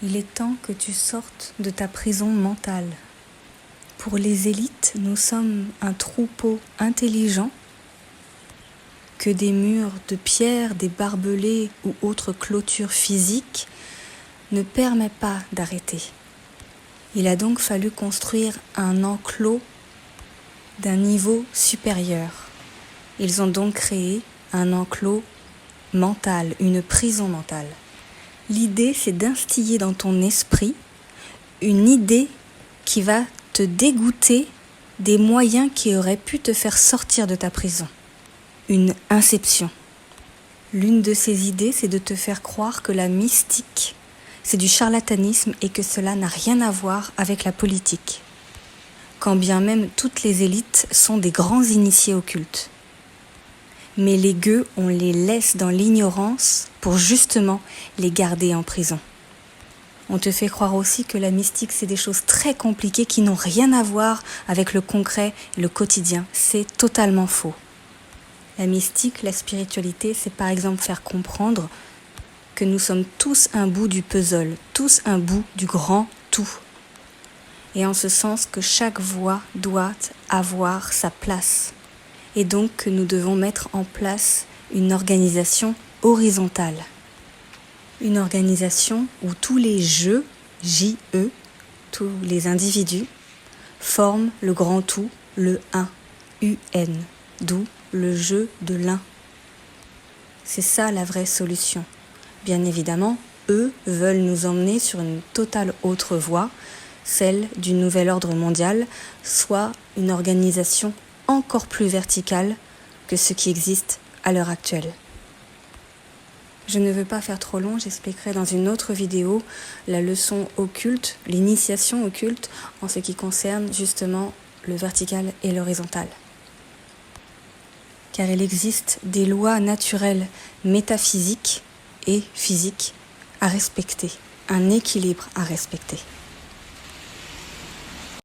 Il est temps que tu sortes de ta prison mentale. Pour les élites, nous sommes un troupeau intelligent que des murs de pierre, des barbelés ou autres clôtures physiques ne permettent pas d'arrêter. Il a donc fallu construire un enclos d'un niveau supérieur. Ils ont donc créé un enclos mental, une prison mentale. L'idée, c'est d'instiller dans ton esprit une idée qui va te dégoûter des moyens qui auraient pu te faire sortir de ta prison. Une inception. L'une de ces idées, c'est de te faire croire que la mystique, c'est du charlatanisme et que cela n'a rien à voir avec la politique. Quand bien même toutes les élites sont des grands initiés occultes. Mais les gueux, on les laisse dans l'ignorance pour justement les garder en prison. On te fait croire aussi que la mystique, c'est des choses très compliquées qui n'ont rien à voir avec le concret, le quotidien. C'est totalement faux. La mystique, la spiritualité, c'est par exemple faire comprendre que nous sommes tous un bout du puzzle, tous un bout du grand tout. Et en ce sens que chaque voix doit avoir sa place. Et donc que nous devons mettre en place une organisation horizontale. Une organisation où tous les jeux, J-E, tous les individus, forment le grand tout, le un, U-N, d'où le jeu de l'un. C'est ça la vraie solution. Bien évidemment, eux veulent nous emmener sur une totale autre voie, celle du nouvel ordre mondial, soit une organisation encore plus verticale que ce qui existe à l'heure actuelle. Je ne veux pas faire trop long, j'expliquerai dans une autre vidéo la leçon occulte, l'initiation occulte en ce qui concerne justement le vertical et l'horizontal. Car il existe des lois naturelles métaphysiques et physiques à respecter, un équilibre à respecter.